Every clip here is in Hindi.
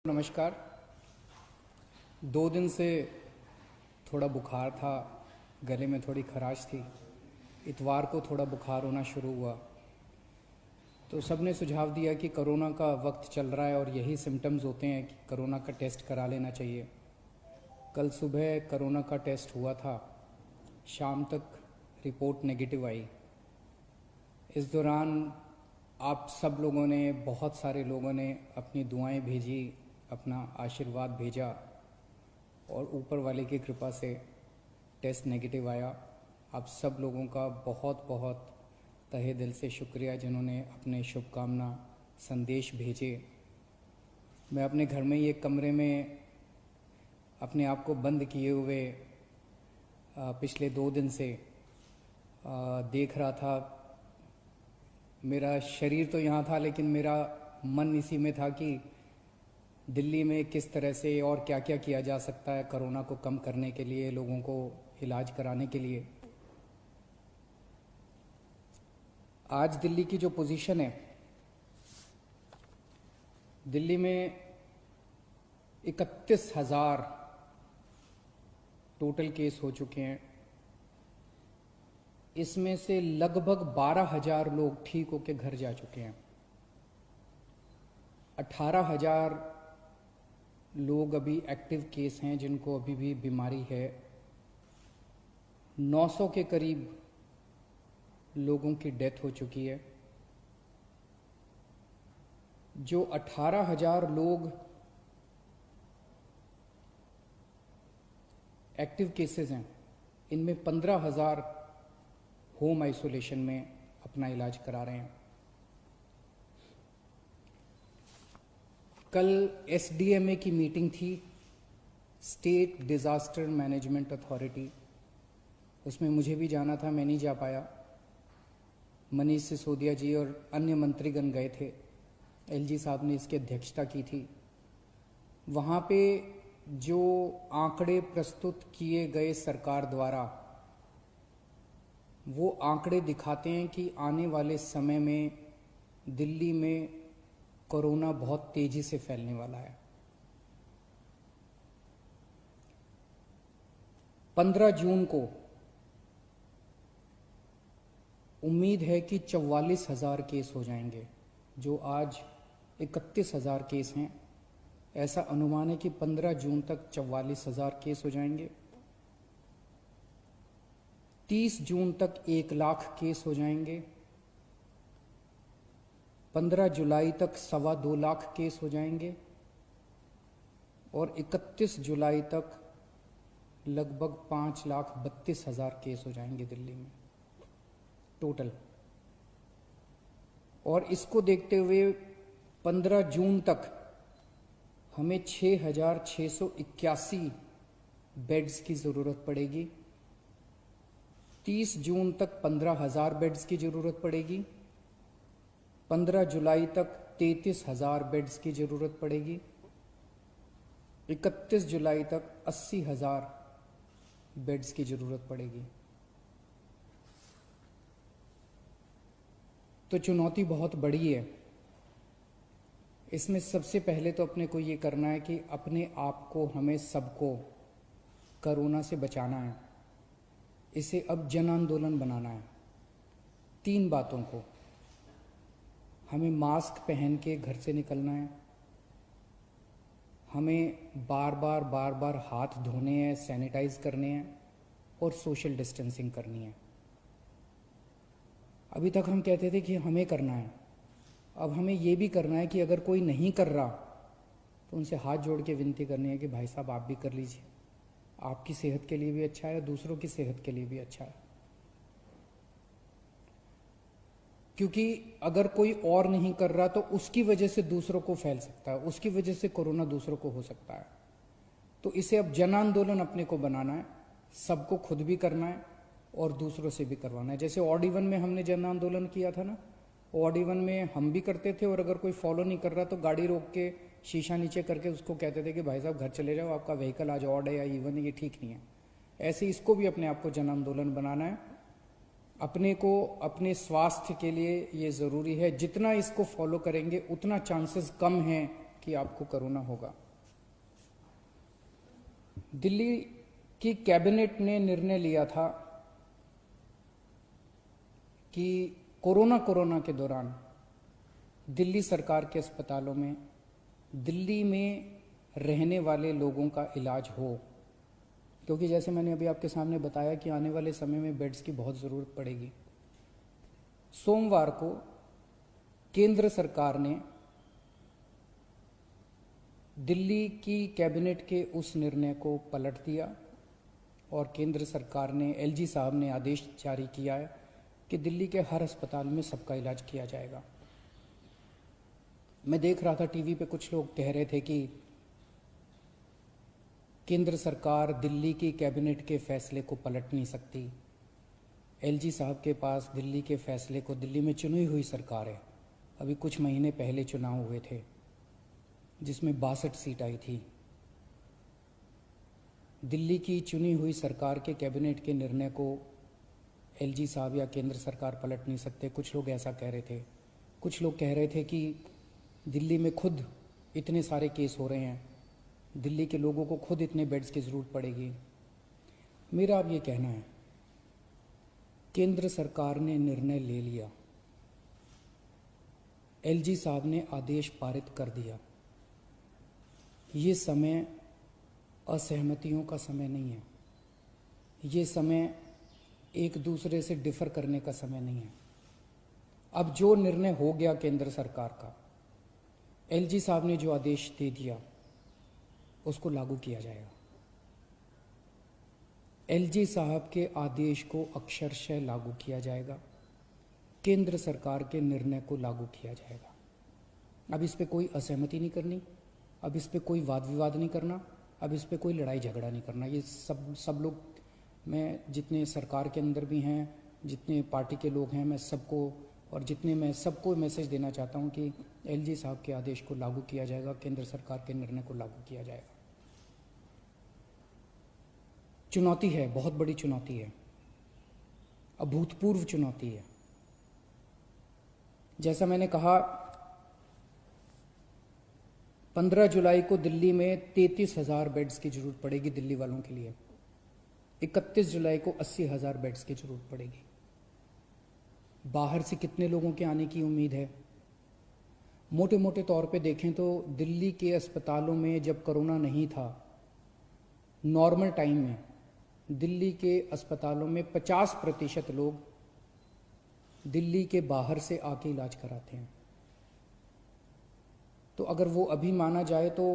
नमस्कार। 2 दिन से थोड़ा बुखार था, गले में थोड़ी खराश थी। इतवार को थोड़ा बुखार होना शुरू हुआ तो सबने सुझाव दिया कि कोरोना का वक्त चल रहा है और यही सिम्टम्स होते हैं कि कोरोना का टेस्ट करा लेना चाहिए। कल सुबह कोरोना का टेस्ट हुआ था, शाम तक रिपोर्ट नेगेटिव आई। इस दौरान आप सब लोगों ने, बहुत सारे लोगों ने अपनी दुआएं भेजी, अपना आशीर्वाद भेजा और ऊपर वाले की कृपा से टेस्ट नेगेटिव आया। आप सब लोगों का बहुत बहुत तहे दिल से शुक्रिया जिन्होंने अपने शुभकामना संदेश भेजे। मैं अपने घर में ही एक कमरे में अपने आप को बंद किए हुए पिछले 2 दिन से देख रहा था। मेरा शरीर तो यहाँ था लेकिन मेरा मन इसी में था कि दिल्ली में किस तरह से और क्या क्या किया जा सकता है कोरोना को कम करने के लिए, लोगों को इलाज कराने के लिए। आज दिल्ली की जो पोजीशन है, दिल्ली में 31,000 टोटल केस हो चुके हैं। इसमें से लगभग 12,000 लोग ठीक होकर घर जा चुके हैं। 18,000 लोग अभी एक्टिव केस हैं जिनको अभी भी बीमारी है। 900 के करीब लोगों की डेथ हो चुकी है। जो 18,000 लोग एक्टिव केसेस हैं, इनमें 15,000 होम आइसोलेशन में अपना इलाज करा रहे हैं। कल एसडीएमए की मीटिंग थी, स्टेट डिज़ास्टर मैनेजमेंट अथॉरिटी। उसमें मुझे भी जाना था, मैं नहीं जा पाया। मनीष सिसोदिया जी और अन्य मंत्रीगण गए थे। एलजी साहब ने इसकी अध्यक्षता की थी। वहाँ पे जो आंकड़े प्रस्तुत किए गए सरकार द्वारा, वो आंकड़े दिखाते हैं कि आने वाले समय में दिल्ली में कोरोना बहुत तेजी से फैलने वाला है। 15 जून को उम्मीद है कि 44,000 केस हो जाएंगे। जो आज 31,000 केस हैं, ऐसा अनुमान है कि 15 जून तक 44,000 केस हो जाएंगे। 30 जून तक 1 लाख केस हो जाएंगे। 15 जुलाई तक 2.25 लाख केस हो जाएंगे और 31 जुलाई तक लगभग 5,32,000 केस हो जाएंगे दिल्ली में टोटल। और इसको देखते हुए 15 जून तक हमें 6,681 बेड्स की ज़रूरत पड़ेगी। 30 जून तक 15,000 बेड्स की ज़रूरत पड़ेगी। 15 जुलाई तक 33,000 बेड्स की ज़रूरत पड़ेगी। 31 जुलाई तक 80,000 बेड्स की ज़रूरत पड़ेगी। तो चुनौती बहुत बड़ी है। इसमें सबसे पहले तो अपने को ये करना है कि अपने आप को, हमें सबको कोरोना से बचाना है। इसे अब जन आंदोलन बनाना है। 3 बातों को, हमें मास्क पहन के घर से निकलना है, हमें बार बार हाथ धोने हैं, सैनिटाइज करने हैं और सोशल डिस्टेंसिंग करनी है। अभी तक हम कहते थे कि हमें करना है, अब हमें ये भी करना है कि अगर कोई नहीं कर रहा तो उनसे हाथ जोड़ के विनती करनी है कि भाई साहब आप भी कर लीजिए। आपकी सेहत के लिए भी अच्छा है, दूसरों की सेहत के लिए भी अच्छा है। क्योंकि अगर कोई और नहीं कर रहा तो उसकी वजह से दूसरों को फैल सकता है, उसकी वजह से कोरोना दूसरों को हो सकता है। तो इसे अब जन आंदोलन अपने को बनाना है, सबको खुद भी करना है और दूसरों से भी करवाना है। जैसे ऑड इवन में हमने जन आंदोलन किया था ना, ऑड इवन में हम भी करते थे और अगर कोई फॉलो नहीं कर रहा तो गाड़ी रोक के शीशा नीचे करके उसको कहते थे कि भाई साहब घर चले जाओ, आपका व्हीकल आज ऑड है या इवन है, ये ठीक नहीं है। ऐसे इसको भी अपने आप को जन आंदोलन बनाना है। अपने को, अपने स्वास्थ्य के लिए ये ज़रूरी है। जितना इसको फॉलो करेंगे उतना चांसेस कम हैं कि कि आपको कोरोना होगा। दिल्ली की कैबिनेट ने निर्णय लिया था कि कोरोना के दौरान दिल्ली सरकार के अस्पतालों में दिल्ली में रहने वाले लोगों का इलाज हो, क्योंकि जैसे मैंने अभी आपके सामने बताया कि आने वाले समय में बेड्स की बहुत ज़रूरत पड़ेगी। सोमवार को केंद्र सरकार ने दिल्ली की कैबिनेट के उस निर्णय को पलट दिया और केंद्र सरकार ने, एलजी साहब ने आदेश जारी किया है कि दिल्ली के हर अस्पताल में सबका इलाज किया जाएगा। मैं देख रहा था टीवी पे, कुछ लोग कह रहे थे कि केंद्र सरकार दिल्ली की कैबिनेट के फैसले को पलट नहीं सकती। एलजी साहब के पास दिल्ली के फैसले को, दिल्ली में चुनी हुई सरकार है, अभी कुछ महीने पहले चुनाव हुए थे जिसमें 62 सीट आई थी। दिल्ली की चुनी हुई सरकार के कैबिनेट के निर्णय को एलजी साहब या केंद्र सरकार पलट नहीं सकते। कुछ लोग ऐसा कह रहे थे। कुछ लोग कह रहे थे कि दिल्ली में खुद इतने सारे केस हो रहे हैं, दिल्ली के लोगों को खुद इतने बेड्स की ज़रूरत पड़ेगी। मेरा अब ये कहना है, केंद्र सरकार ने निर्णय ले लिया, एलजी साहब ने आदेश पारित कर दिया। ये समय असहमतियों का समय नहीं है, ये समय एक दूसरे से डिफर करने का समय नहीं है। अब जो निर्णय हो गया केंद्र सरकार का, एलजी साहब ने जो आदेश दे दिया उसको लागू किया जाएगा। एलजी साहब के आदेश को अक्षरशः लागू किया जाएगा, केंद्र सरकार के निर्णय को लागू किया जाएगा। अब इस पे कोई असहमति नहीं करनी, अब इस पे कोई वाद विवाद नहीं करना, अब इस पे कोई लड़ाई झगड़ा नहीं करना। ये सब लोग, मैं जितने सरकार के अंदर भी हैं, जितने पार्टी के लोग हैं, मैं सबको मैसेज देना चाहता हूं कि एलजी साहब के आदेश को लागू किया जाएगा, केंद्र सरकार के निर्णय को लागू किया जाएगा। चुनौती है, बहुत बड़ी चुनौती है, अभूतपूर्व चुनौती है। जैसा मैंने कहा, 15 जुलाई को दिल्ली में 33,000 बेड्स की जरूरत पड़ेगी दिल्ली वालों के लिए। 31 जुलाई को 80,000 बेड्स की जरूरत पड़ेगी। बाहर से कितने लोगों के आने की उम्मीद है? मोटे मोटे तौर पे देखें तो दिल्ली के अस्पतालों में जब कोरोना नहीं था, नॉर्मल टाइम में दिल्ली के अस्पतालों में 50% लोग दिल्ली के बाहर से आके इलाज कराते हैं। तो अगर वो अभी माना जाए तो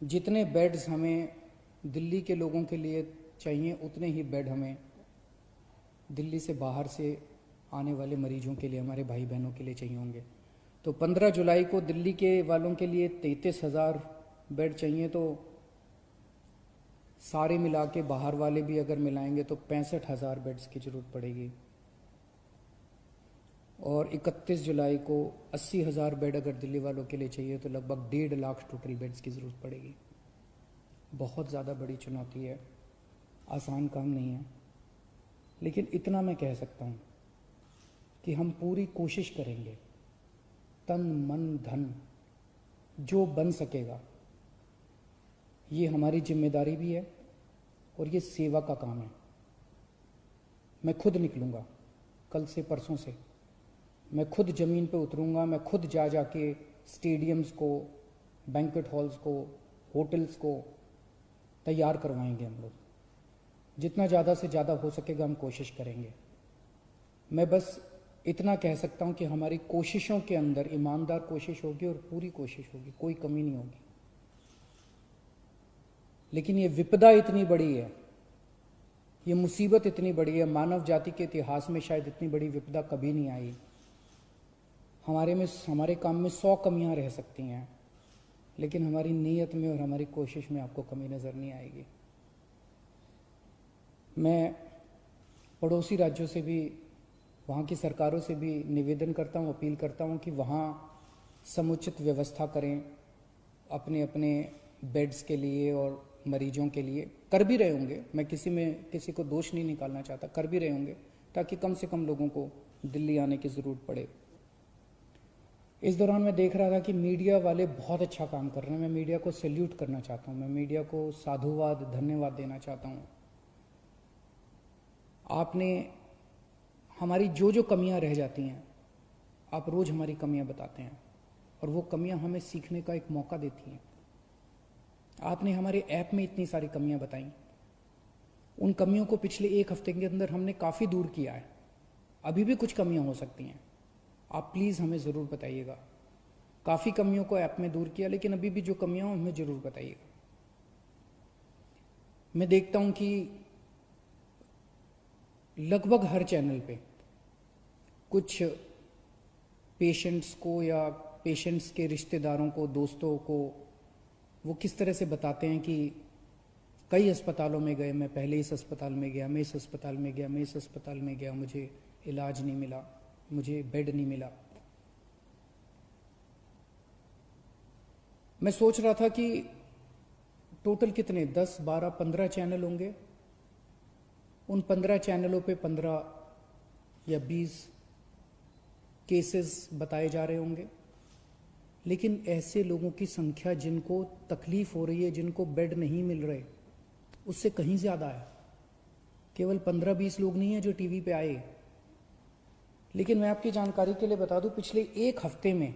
जितने बेड्स हमें दिल्ली के लोगों के लिए चाहिए, उतने ही बेड हमें दिल्ली से बाहर से आने वाले मरीजों के लिए, हमारे भाई बहनों के लिए चाहिए होंगे। तो 15 जुलाई को दिल्ली के वालों के लिए 33,000 बेड चाहिए, तो सारे मिला के बाहर वाले भी अगर मिलाएंगे तो 65,000 बेड्स की जरूरत पड़ेगी। और 31 जुलाई को 80,000 बेड अगर दिल्ली वालों के लिए चाहिए तो लगभग 1.5 लाख टोटल बेड्स की ज़रूरत पड़ेगी। बहुत ज़्यादा बड़ी चुनौती है, आसान काम नहीं है। लेकिन इतना मैं कह सकता हूँ कि हम पूरी कोशिश करेंगे, तन मन धन जो बन सकेगा। ये हमारी जिम्मेदारी भी है और ये सेवा का काम है। मैं खुद निकलूँगा, कल से परसों से मैं खुद ज़मीन पे उतरूँगा, मैं खुद जाके स्टेडियम्स को, बैंक्वेट हॉल्स को, होटल्स को तैयार करवाएंगे। हम लोग जितना ज़्यादा से ज़्यादा हो सकेगा हम कोशिश करेंगे। मैं बस इतना कह सकता हूँ कि हमारी कोशिशों के अंदर ईमानदार कोशिश होगी और पूरी कोशिश होगी, कोई कमी नहीं होगी। लेकिन ये विपदा इतनी बड़ी है, ये मुसीबत इतनी बड़ी है, मानव जाति के इतिहास में शायद इतनी बड़ी विपदा कभी नहीं आई। हमारे काम में 100 कमियां रह सकती हैं, लेकिन हमारी नीयत में और हमारी कोशिश में आपको कमी नज़र नहीं आएगी। मैं पड़ोसी राज्यों से भी, वहाँ की सरकारों से भी निवेदन करता हूँ, अपील करता हूँ कि वहाँ समुचित व्यवस्था करें अपने अपने बेड्स के लिए और मरीजों के लिए। कर भी रहे होंगे, मैं किसी को दोष नहीं निकालना चाहता, कर भी रहे होंगे ताकि कम से कम लोगों को दिल्ली आने की ज़रूरत पड़े। इस दौरान मैं देख रहा था कि मीडिया वाले बहुत अच्छा काम कर रहे हैं। मैं मीडिया को सैल्यूट करना चाहता हूँ, मैं मीडिया को साधुवाद धन्यवाद देना चाहता हूँ। आपने हमारी जो जो कमियां रह जाती हैं, आप रोज़ हमारी कमियां बताते हैं और वो कमियां हमें सीखने का एक मौका देती हैं। आपने हमारे ऐप में इतनी सारी कमियां बताई, उन कमियों को पिछले एक हफ्ते के अंदर हमने काफ़ी दूर किया है। अभी भी कुछ कमियां हो सकती हैं, आप प्लीज़ हमें ज़रूर बताइएगा। काफ़ी कमियों को ऐप में दूर किया, लेकिन अभी भी जो कमियां हो हमें ज़रूर बताइएगा। मैं देखता हूं कि लगभग हर चैनल पे कुछ पेशेंट्स को या पेशेंट्स के रिश्तेदारों को, दोस्तों को, वो किस तरह से बताते हैं कि कई अस्पतालों में गए, मैं पहले इस अस्पताल में गया, मैं इस अस्पताल में गया, मैं इस अस्पताल में गया, मुझे इलाज नहीं मिला, मुझे बेड नहीं मिला। मैं सोच रहा था कि टोटल कितने 10, 12, 15 चैनल होंगे। उन 15 चैनलों पे 15 या 20 केसेस बताए जा रहे होंगे, लेकिन ऐसे लोगों की संख्या जिनको तकलीफ हो रही है, जिनको बेड नहीं मिल रहे, उससे कहीं ज्यादा है। केवल 15-20 लोग नहीं है जो टीवी पे आए। लेकिन मैं आपकी जानकारी के लिए बता दूं, पिछले एक हफ्ते में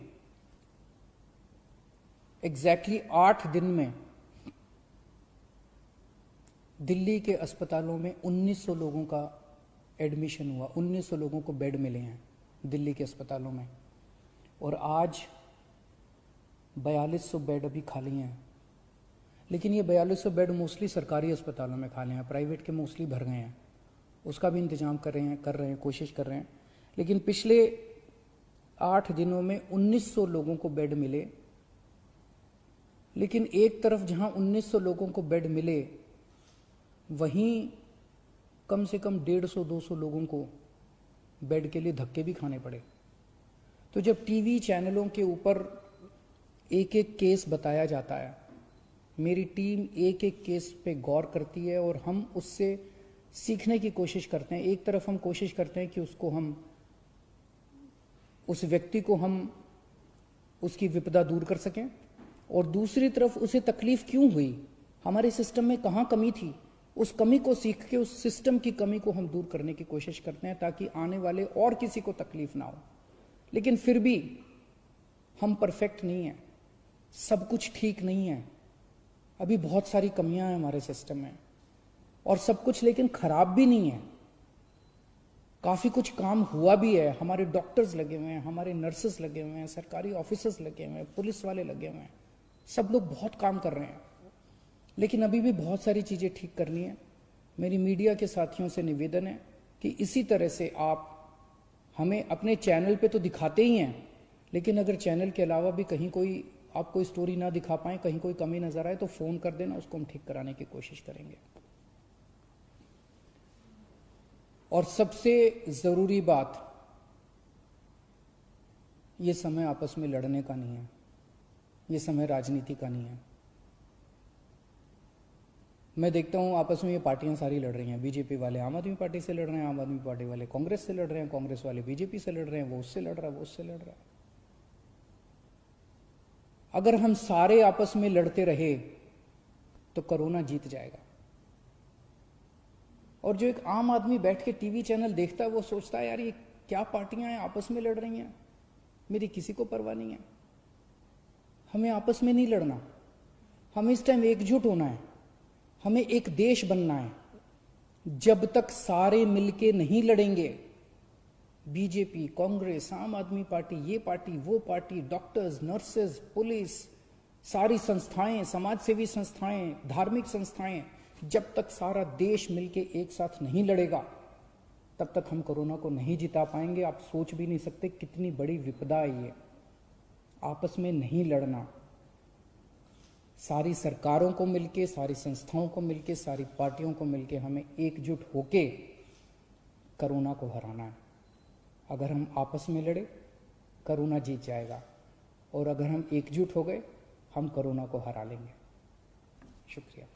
एग्जैक्टली 8 दिन में दिल्ली के अस्पतालों में 1900 लोगों का एडमिशन हुआ, 1900 लोगों को बेड मिले हैं दिल्ली के अस्पतालों में। और आज 4200 बेड अभी खाली हैं। लेकिन ये 4200 बेड मोस्टली सरकारी अस्पतालों में खाली हैं, प्राइवेट के मोस्टली भर गए हैं। उसका भी इंतजाम कर रहे हैं, कोशिश कर रहे हैं। लेकिन पिछले 8 दिनों में 1900 लोगों को बेड मिले। लेकिन एक तरफ जहां 1900 लोगों को बेड मिले, वहीं कम से कम 150-200 लोगों को बेड के लिए धक्के भी खाने पड़े। तो जब टीवी चैनलों के ऊपर एक एक केस बताया जाता है, मेरी टीम एक एक केस पे गौर करती है और हम उससे सीखने की कोशिश करते हैं। एक तरफ हम कोशिश करते हैं कि उस व्यक्ति को हम उसकी विपदा दूर कर सकें, और दूसरी तरफ उसे तकलीफ क्यों हुई, हमारे सिस्टम में कहाँ कमी थी, उस कमी को सीख के उस सिस्टम की कमी को हम दूर करने की कोशिश करते हैं, ताकि आने वाले और किसी को तकलीफ ना हो। लेकिन फिर भी हम परफेक्ट नहीं हैं, सब कुछ ठीक नहीं है, अभी बहुत सारी कमियां हैं हमारे सिस्टम में, और सब कुछ लेकिन खराब भी नहीं है। काफी कुछ काम हुआ भी है, हमारे डॉक्टर्स लगे हुए हैं, हमारे नर्सेस लगे हुए हैं, सरकारी ऑफिसर्स लगे हुए हैं, पुलिस वाले लगे हुए हैं, सब लोग बहुत काम कर रहे हैं। लेकिन अभी भी बहुत सारी चीजें ठीक करनी है। मेरी मीडिया के साथियों से निवेदन है कि इसी तरह से आप हमें अपने चैनल पे तो दिखाते ही हैं, लेकिन अगर चैनल के अलावा भी कहीं आप कोई स्टोरी ना दिखा पाएं, कहीं कोई कमी नजर आए, तो फोन कर देना, उसको हम ठीक कराने की कोशिश करेंगे। और सबसे जरूरी बात, ये समय आपस में लड़ने का नहीं है, ये समय राजनीति का नहीं है। मैं देखता हूं आपस में ये पार्टियां सारी लड़ रही हैं। बीजेपी वाले आम आदमी पार्टी से लड़ रहे हैं, आम आदमी पार्टी वाले कांग्रेस से लड़ रहे हैं, कांग्रेस वाले बीजेपी से लड़ रहे हैं, वो उससे लड़ रहा है, वो उससे लड़ रहा है। अगर हम सारे आपस में लड़ते रहे तो कोरोना जीत जाएगा। और जो एक आम आदमी बैठ के टीवी चैनल देखता है, वो सोचता है यार ये क्या पार्टियां हैं, आपस में लड़ रही हैं, मेरी किसी को परवाह नहीं है। हमें आपस में नहीं लड़ना, हमें इस टाइम एकजुट होना है, हमें एक देश बनना है। जब तक सारे मिलके नहीं लड़ेंगे, बीजेपी, कांग्रेस, आम आदमी पार्टी, ये पार्टी, वो पार्टी, डॉक्टर्स, नर्सेज, पुलिस, सारी संस्थाएं, समाज सेवी संस्थाएं, धार्मिक संस्थाएं, जब तक सारा देश मिलके एक साथ नहीं लड़ेगा, तब तक हम कोरोना को नहीं जिता पाएंगे। आप सोच भी नहीं सकते कितनी बड़ी विपदा है ये। आपस में नहीं लड़ना, सारी सरकारों को मिलके, सारी संस्थाओं को मिलके, सारी पार्टियों को मिलके हमें एकजुट होके कोरोना को हराना है। अगर हम आपस में लड़े, कोरोना जीत जाएगा, और अगर हम एकजुट हो गए, हम कोरोना को हरा लेंगे। शुक्रिया।